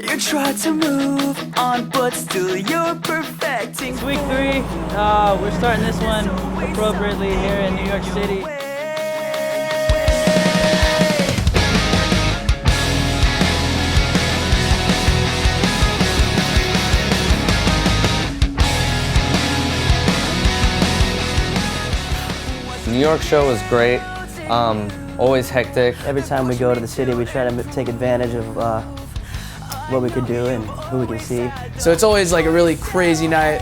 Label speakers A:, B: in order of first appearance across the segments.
A: You try to move on, but still you're perfecting.
B: It's week 3. We're starting this one appropriately here in New York City.
C: The New York show was great, always hectic.
B: Every time we go to the city, we try to take advantage of what we could do and who we can see.
D: So it's always like a really crazy night,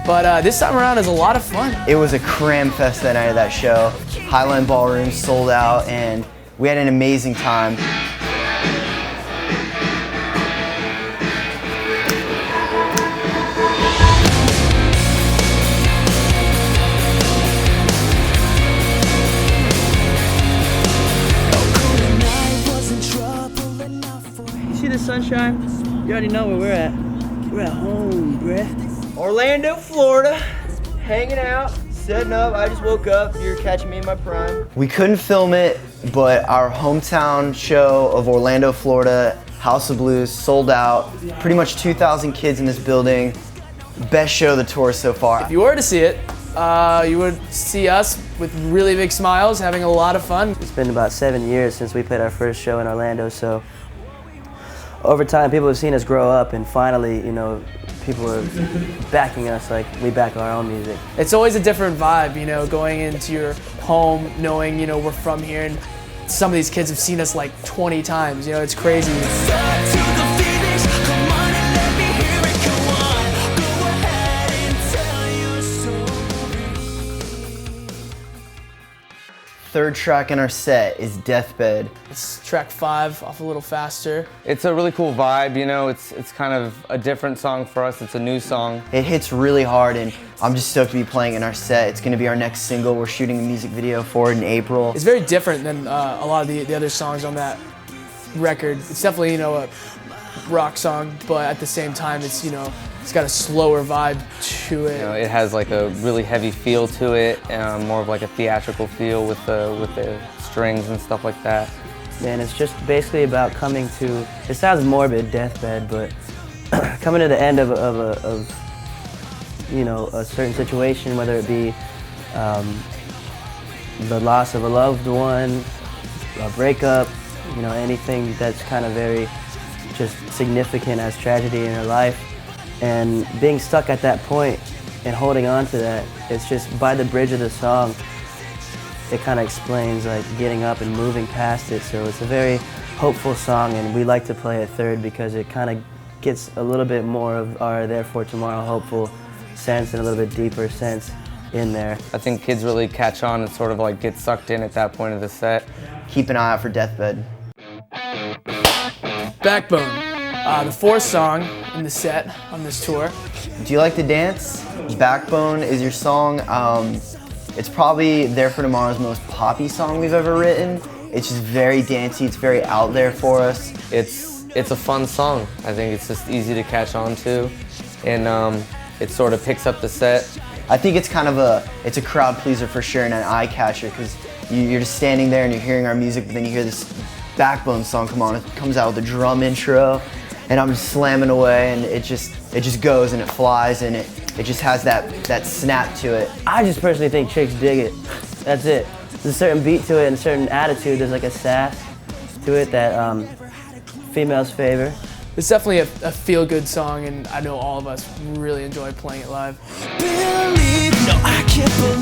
D: but this time around is a lot of fun.
E: It was a cram fest that night of that show. Highline Ballroom sold out and we had an amazing time.
B: You see the sunshine? You already know where we're at. We're at home, bruh.
E: Orlando, Florida, hanging out, setting up. I just woke up. You're catching me in my prime. We couldn't film it, but our hometown show of Orlando, Florida, House of Blues, sold out. Pretty much 2,000 kids in this building. Best show of the tour so far.
D: If you were to see it, you would see us with really big smiles, having a lot of fun.
B: It's been about 7 years since we played our first show in Orlando, so over time people have seen us grow up, and finally, you know, people are backing us like we back our own music.
D: It's always a different vibe, you know, going into your home, knowing, you know, we're from here, and some of these kids have seen us like 20 times, you know, it's crazy.
E: Third track in our set is Deathbed.
D: It's track 5, off a little faster.
C: It's a really cool vibe, you know, it's kind of a different song for us, it's a new song.
E: It hits really hard and I'm just stoked to be playing in our set. It's gonna be our next single. We're shooting a music video for it in April.
D: It's very different than a lot of the other songs on that record. It's definitely, you know, a rock song, but at the same time, it's, you know, it's got a slower vibe to it.
C: You know, it has like a really heavy feel to it, more of like a theatrical feel with the strings and stuff like that.
B: Man, it's just basically about coming to, it sounds morbid, deathbed, but coming to the end of you know, a certain situation, whether it be the loss of a loved one, a breakup, you know, anything that's kind of very just significant as tragedy in your life. And being stuck at that point and holding on to that, it's just by the bridge of the song, it kind of explains like getting up and moving past it. So it's a very hopeful song, and we like to play it third because it kind of gets a little bit more of our Therefore Tomorrow hopeful sense and a little bit deeper sense in there.
C: I think kids really catch on and sort of like get sucked in at that point of the set.
E: Keep an eye out for Deathbed.
D: Backbone, the 4th song in the set on this tour.
E: Do you like to dance? Backbone is your song. It's probably Therefore Tomorrow's most poppy song we've ever written. It's just very dancey, it's very out there for us.
C: It's a fun song. I think it's just easy to catch on to, and it sort of picks up the set.
E: I think it's kind of it's a crowd pleaser for sure and an eye catcher, because you're just standing there and you're hearing our music, but then you hear this Backbone song come on. It comes out with a drum intro, and I'm just slamming away, and it just goes and it flies, and it just has that snap to it.
B: I just personally think chicks dig it. That's it. There's a certain beat to it and a certain attitude. There's like a sass to it that females favor.
D: It's definitely a feel-good song, and I know all of us really enjoy playing it live.
A: Believe, no, I can't believe